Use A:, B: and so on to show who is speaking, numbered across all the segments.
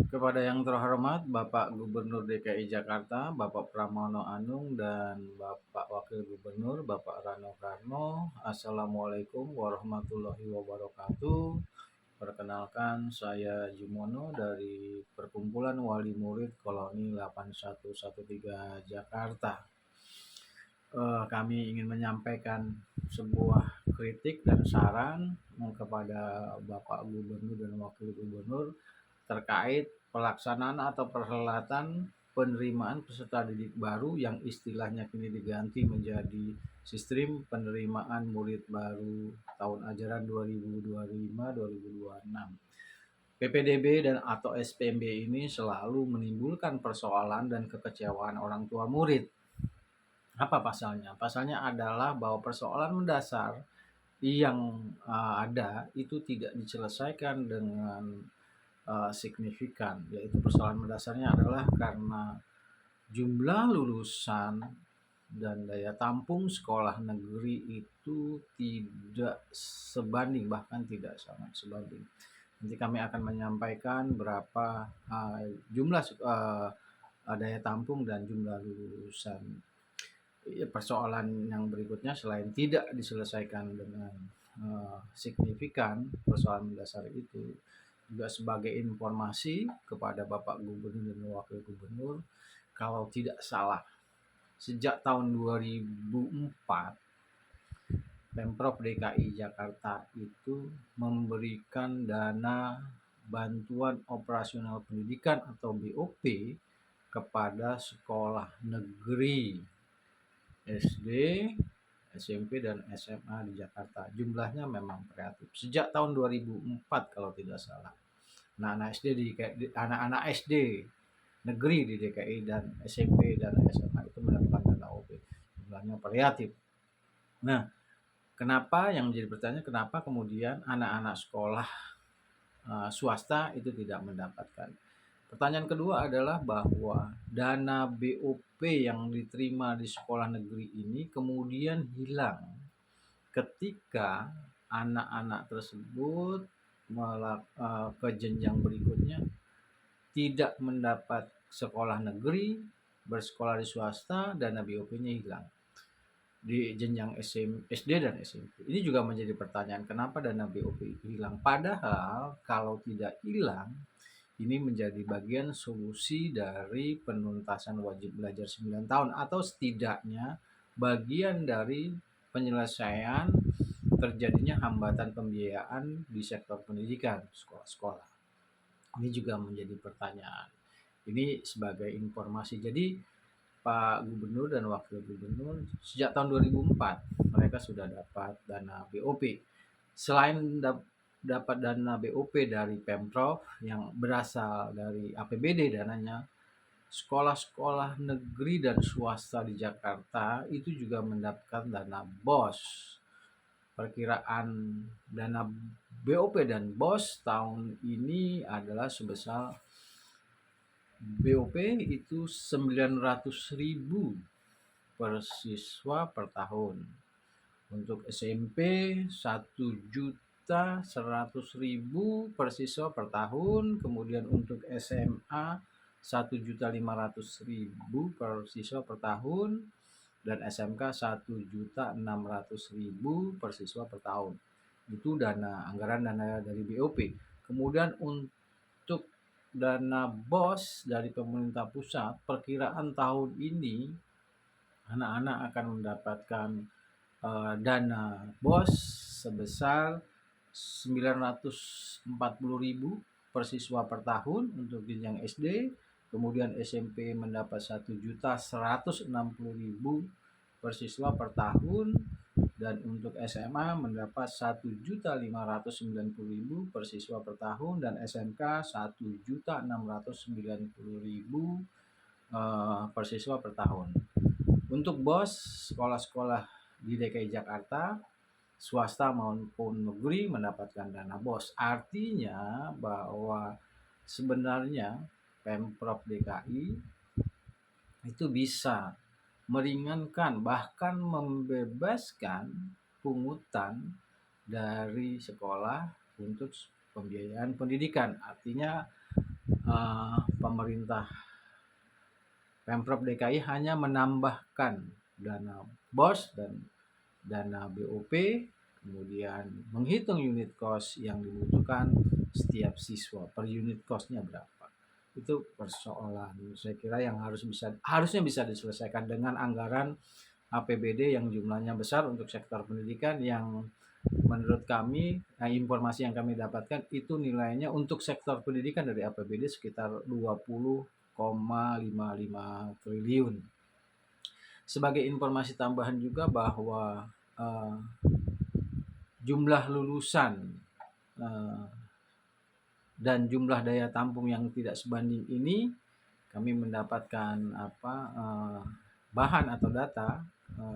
A: Kepada yang terhormat Bapak Gubernur DKI Jakarta, Bapak Pramono Anung, dan Bapak Wakil Gubernur, Bapak Rano Karno, Assalamualaikum warahmatullahi wabarakatuh. Perkenalkan, saya Jumono dari Perkumpulan Wali Murid Koloni 8113 Jakarta. Kami ingin menyampaikan sebuah kritik dan saran kepada Bapak Gubernur dan Wakil Gubernur terkait pelaksanaan atau perhelatan penerimaan peserta didik baru yang istilahnya kini diganti menjadi sistem penerimaan murid baru tahun ajaran 2025-2026. PPDB dan atau SPMB ini selalu menimbulkan persoalan dan kekecewaan orang tua murid. Apa pasalnya? Pasalnya adalah bahwa persoalan mendasar yang ada itu tidak diselesaikan dengan signifikan, yaitu persoalan mendasarnya adalah karena jumlah lulusan dan daya tampung sekolah negeri itu tidak sebanding, bahkan tidak sangat sebanding. Nanti kami akan menyampaikan berapa jumlah daya tampung dan jumlah lulusan. Persoalan yang berikutnya, selain tidak diselesaikan dengan signifikan persoalan mendasar itu, juga sebagai informasi kepada Bapak Gubernur dan Wakil Gubernur, kalau tidak salah sejak tahun 2004 Pemprov DKI Jakarta itu memberikan dana bantuan operasional pendidikan atau BOP kepada sekolah negeri SD, SMP, dan SMA di Jakarta. Jumlahnya memang kreatif. Sejak tahun 2004 kalau tidak salah. Anak-anak SD negeri di DKI dan SMP dan SMA itu mendapatkan dana OP. Jumlahnya variatif. Nah, kenapa yang menjadi pertanyaan, kenapa kemudian anak-anak sekolah swasta itu tidak mendapatkan? Pertanyaan kedua adalah bahwa dana BOP yang diterima di sekolah negeri ini kemudian hilang ketika anak-anak tersebut ke jenjang berikutnya tidak mendapat sekolah negeri, bersekolah di swasta, dana BOP-nya hilang di jenjang SD dan SMP. Ini juga menjadi pertanyaan, kenapa dana BOP itu hilang? Padahal kalau tidak hilang, ini menjadi bagian solusi dari penuntasan wajib belajar 9 tahun, atau setidaknya bagian dari penyelesaian terjadinya hambatan pembiayaan di sektor pendidikan sekolah-sekolah. Ini juga menjadi pertanyaan. Ini sebagai informasi. Jadi Pak Gubernur dan Wakil Gubernur sejak tahun 2004 mereka sudah dapat dana BOP. Selain dapat dana BOP dari Pemprov yang berasal dari APBD dananya, sekolah-sekolah negeri dan swasta di Jakarta itu juga mendapatkan dana BOS. Perkiraan dana BOP dan BOS tahun ini adalah sebesar BOP itu 900.000 per siswa per tahun. Untuk SMP 1.100.000 per siswa per tahun. Kemudian untuk SMA 1.500.000 per siswa per tahun. Dan SMK 1.600.000 per siswa per tahun. Itu anggaran dana dari BOP. Kemudian untuk dana BOS dari pemerintah pusat, perkiraan tahun ini anak-anak akan mendapatkan dana BOS sebesar 940.000 per siswa per tahun untuk jenjang SD. Kemudian SMP mendapat 1.160.000 per siswa per tahun, dan untuk SMA mendapat 1.590.000 per siswa per tahun, dan SMK 1.690.000 per siswa per tahun. Untuk BOS sekolah-sekolah di DKI Jakarta, swasta maupun negeri mendapatkan dana BOS. Artinya bahwa sebenarnya Pemprov DKI itu bisa meringankan, bahkan membebaskan pungutan dari sekolah untuk pembiayaan pendidikan. Artinya pemerintah Pemprov DKI hanya menambahkan dana BOS dan dana BOP, kemudian menghitung unit cost yang dibutuhkan setiap siswa, per unit cost-nya berapa. Itu persoalan saya kira yang harusnya bisa diselesaikan dengan anggaran APBD yang jumlahnya besar untuk sektor pendidikan, yang menurut kami, informasi yang kami dapatkan itu nilainya untuk sektor pendidikan dari APBD sekitar 20,55 triliun. Sebagai informasi tambahan juga bahwa jumlah lulusan dan jumlah daya tampung yang tidak sebanding ini, kami mendapatkan bahan atau data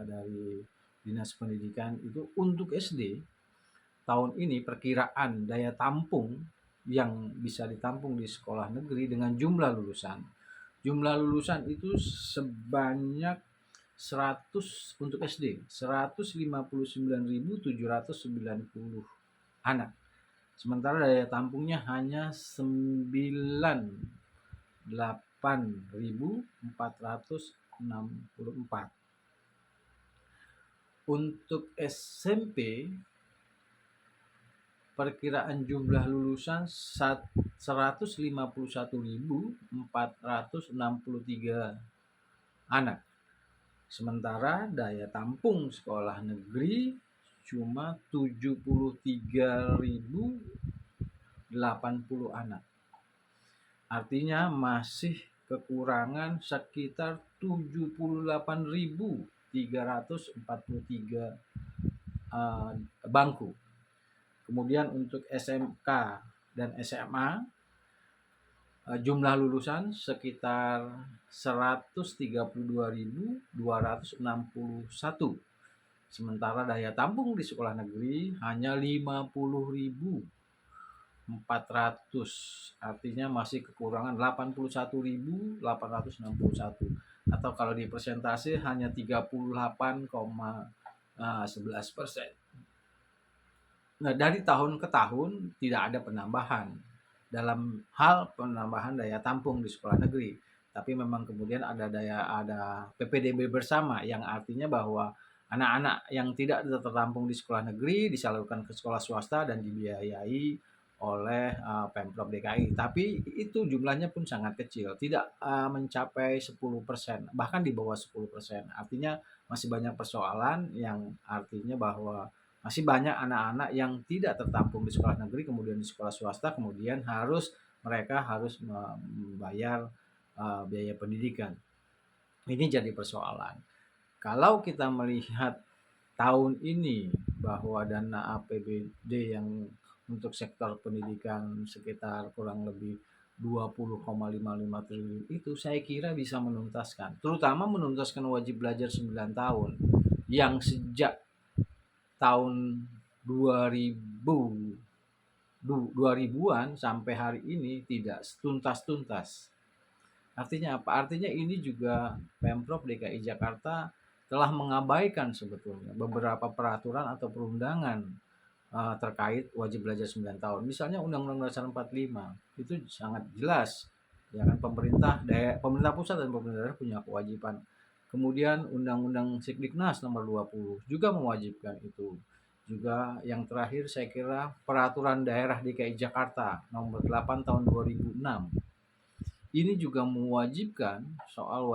A: dari Dinas Pendidikan itu untuk SD tahun ini perkiraan daya tampung yang bisa ditampung di sekolah negeri dengan jumlah lulusan. Jumlah lulusan itu sebanyak 100 untuk SD, 159.790 anak. Sementara daya tampungnya hanya 98.464. Untuk SMP perkiraan jumlah lulusan 151.463 anak. Sementara daya tampung sekolah negeri cuma 73.080 anak. Artinya masih kekurangan sekitar 78.343 bangku. Kemudian untuk SMK dan SMA jumlah lulusan sekitar 132.261. Sementara daya tampung di sekolah negeri hanya 50.400. Artinya masih kekurangan 81.861. Atau kalau di persentase hanya 38,11%. Nah, dari tahun ke tahun tidak ada penambahan dalam hal penambahan daya tampung di sekolah negeri. Tapi memang kemudian ada PPDB bersama, yang artinya bahwa anak-anak yang tidak tertampung di sekolah negeri disalurkan ke sekolah swasta dan dibiayai oleh Pemprov DKI. Tapi itu jumlahnya pun sangat kecil, tidak mencapai 10%, bahkan di bawah 10%. Artinya masih banyak persoalan, yang artinya bahwa masih banyak anak-anak yang tidak tertampung di sekolah negeri, kemudian di sekolah swasta, kemudian mereka harus membayar biaya pendidikan. Ini jadi persoalan. Kalau kita melihat tahun ini bahwa dana APBD yang untuk sektor pendidikan sekitar kurang lebih 20,55 triliun itu, saya kira bisa menuntaskan, terutama menuntaskan wajib belajar 9 tahun yang sejak tahun 2000-an sampai hari ini tidak tuntas-tuntas. Artinya apa? Artinya ini juga Pemprov DKI Jakarta telah mengabaikan sebetulnya beberapa peraturan atau perundangan terkait wajib belajar 9 tahun. Misalnya Undang-Undang Dasar 45 itu sangat jelas, ya kan, pemerintah pusat dan pemerintah daerah punya kewajiban. Kemudian Undang-Undang Sikdiknas nomor 20 juga mewajibkan itu. Juga yang terakhir saya kira Peraturan Daerah DKI Jakarta nomor 8 tahun 2006. Ini juga mewajibkan soal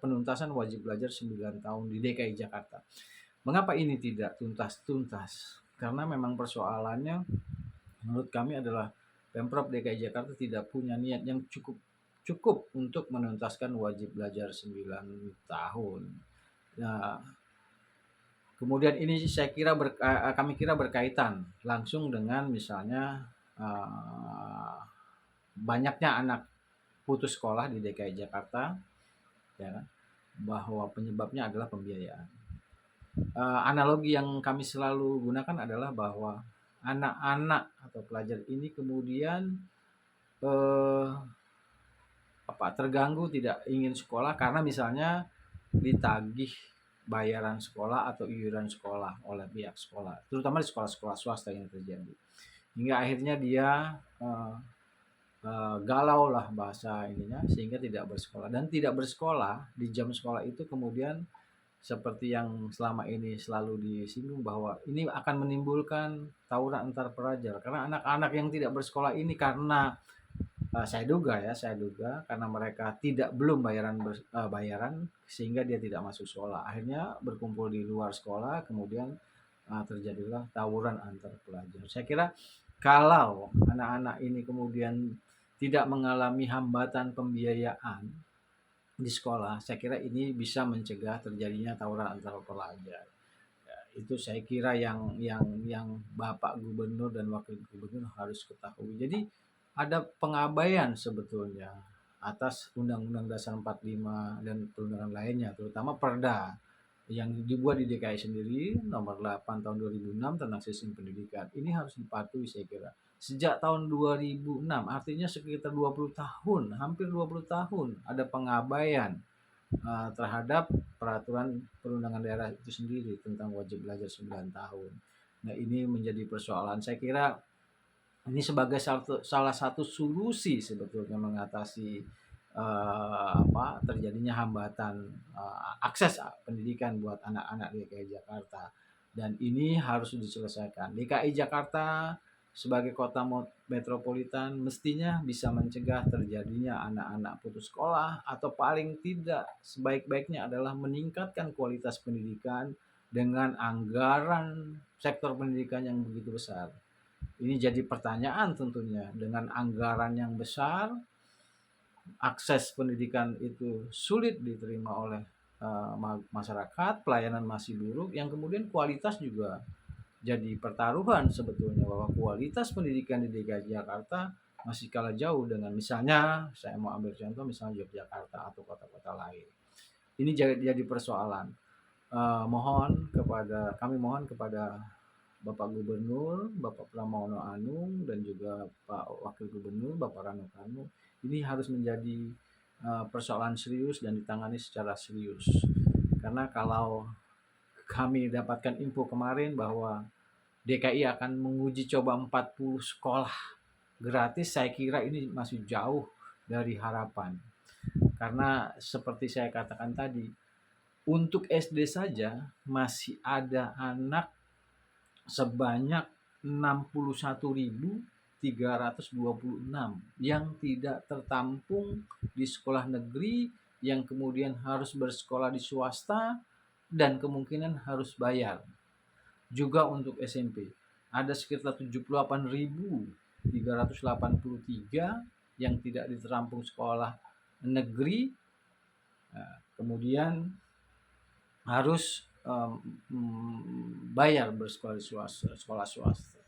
A: penuntasan wajib belajar 9 tahun di DKI Jakarta. Mengapa ini tidak tuntas-tuntas? Karena memang persoalannya menurut kami adalah Pemprov DKI Jakarta tidak punya niat yang cukup untuk menuntaskan wajib belajar 9 tahun. Nah, kemudian ini kami kira berkaitan langsung dengan misalnya banyaknya anak putus sekolah di DKI Jakarta, ya kan, bahwa penyebabnya adalah pembiayaan. Analogi yang kami selalu gunakan adalah bahwa anak-anak atau pelajar ini kemudian terganggu, tidak ingin sekolah karena misalnya ditagih bayaran sekolah atau iuran sekolah oleh pihak sekolah, terutama di sekolah-sekolah swasta yang terjadi, hingga akhirnya dia galau lah bahasa ininya, sehingga tidak bersekolah. Dan tidak bersekolah di jam sekolah itu kemudian seperti yang selama ini selalu disinggung bahwa ini akan menimbulkan tawuran antar pelajar. Karena anak-anak yang tidak bersekolah ini karena saya duga karena mereka belum bayaran sehingga dia tidak masuk sekolah. Akhirnya berkumpul di luar sekolah, kemudian terjadilah tawuran antar pelajar. Saya kira kalau anak-anak ini kemudian tidak mengalami hambatan pembiayaan di sekolah, saya kira ini bisa mencegah terjadinya tawuran antar pelajar. Ya, itu saya kira yang Bapak Gubernur dan Wakil Gubernur harus ketahui. Jadi ada pengabaian sebetulnya atas Undang-Undang Dasar 45 dan perundangan lainnya, terutama Perda yang dibuat di DKI sendiri nomor 8 tahun 2006 tentang sistem pendidikan. Ini harus dipatuhi saya kira. Sejak tahun 2006, artinya sekitar 20 tahun, hampir 20 tahun ada pengabaian terhadap peraturan perundangan daerah itu sendiri tentang wajib belajar 9 tahun. Nah, ini menjadi persoalan. Saya kira ini sebagai salah satu solusi sebetulnya mengatasi terjadinya hambatan akses pendidikan buat anak-anak di DKI Jakarta. Dan ini harus diselesaikan. DKI Jakarta sebagai kota metropolitan mestinya bisa mencegah terjadinya anak-anak putus sekolah, atau paling tidak sebaik-baiknya adalah meningkatkan kualitas pendidikan dengan anggaran sektor pendidikan yang begitu besar. Ini jadi pertanyaan tentunya, dengan anggaran yang besar, akses pendidikan itu sulit diterima oleh masyarakat, pelayanan masih buruk, yang kemudian kualitas juga jadi pertaruhan sebetulnya, bahwa kualitas pendidikan di DKI Jakarta masih kalah jauh dengan misalnya, saya mau ambil contoh misalnya Yogyakarta atau kota-kota lain. Ini jadi persoalan. Kami mohon kepada Bapak Gubernur, Bapak Pramono Anung, dan juga Pak Wakil Gubernur, Bapak Rano Karno, ini harus menjadi persoalan serius dan ditangani secara serius. Karena kalau kami dapatkan info kemarin bahwa DKI akan menguji coba 40 sekolah gratis, saya kira ini masih jauh dari harapan. Karena seperti saya katakan tadi, untuk SD saja masih ada anak sebanyak 61.326 yang tidak tertampung di sekolah negeri, yang kemudian harus bersekolah di swasta dan kemungkinan harus bayar. Juga untuk SMP ada sekitar 78.383 yang tidak ditampung sekolah negeri, kemudian harus bayar bersekolah di sekolah swasta.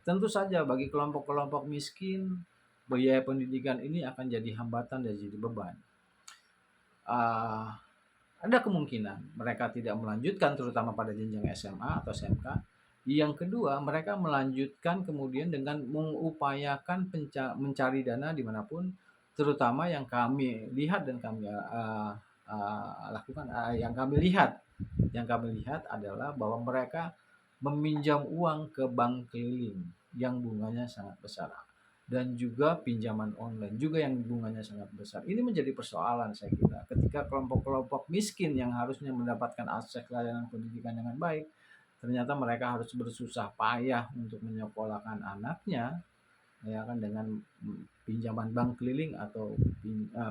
A: Tentu saja bagi kelompok-kelompok miskin, biaya pendidikan ini akan jadi hambatan dan jadi beban. Ada kemungkinan mereka tidak melanjutkan, terutama pada jenjang SMA atau SMK. Yang kedua, mereka melanjutkan kemudian dengan mengupayakan mencari dana dimanapun, terutama yang kami lihat dan kami lakukan, yang kami lihat adalah bahwa mereka meminjam uang ke bank keliling yang bunganya sangat besar, dan juga pinjaman online juga yang bunganya sangat besar. Ini menjadi persoalan saya kira, ketika kelompok-kelompok miskin yang harusnya mendapatkan akses layanan pendidikan dengan baik, ternyata mereka harus bersusah payah untuk menyekolahkan anaknya, ya kan, dengan pinjaman bank keliling atau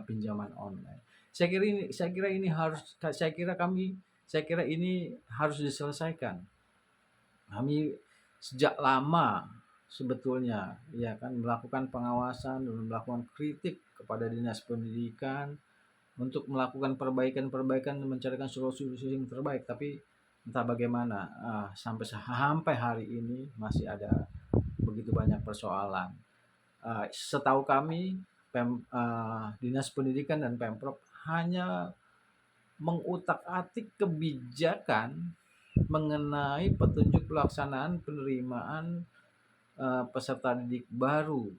A: pinjaman online. Saya kira ini harus diselesaikan. Kami sejak lama sebetulnya, ya kan, melakukan pengawasan dan melakukan kritik kepada Dinas Pendidikan untuk melakukan perbaikan dan mencarikan solusi-solusi yang terbaik, tapi entah bagaimana sampai hari ini masih ada begitu banyak persoalan. Setahu kami Dinas Pendidikan dan Pemprov hanya mengutak-atik kebijakan mengenai petunjuk pelaksanaan penerimaan peserta didik baru.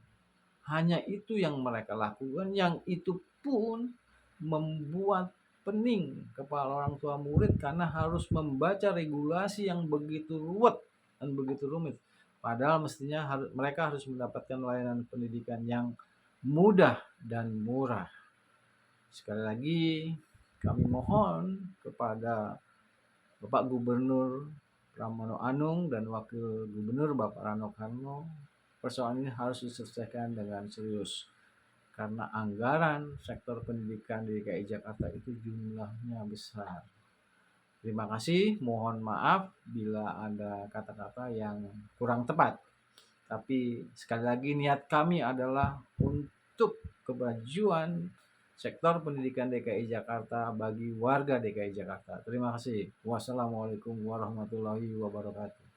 A: Hanya itu yang mereka lakukan, yang itu pun membuat pening kepala orang tua murid karena harus membaca regulasi yang begitu ruwet dan begitu rumit. Padahal mestinya mereka harus mendapatkan layanan pendidikan yang mudah dan murah. Sekali lagi kami mohon kepada Bapak Gubernur Pramono Anung dan Wakil Gubernur Bapak Rano Karno, persoalan ini harus diselesaikan dengan serius. Karena anggaran sektor pendidikan di DKI Jakarta itu jumlahnya besar. Terima kasih, mohon maaf bila ada kata-kata yang kurang tepat. Tapi sekali lagi niat kami adalah untuk kemajuan sektor pendidikan DKI Jakarta bagi warga DKI Jakarta. Terima kasih. Wassalamualaikum warahmatullahi wabarakatuh.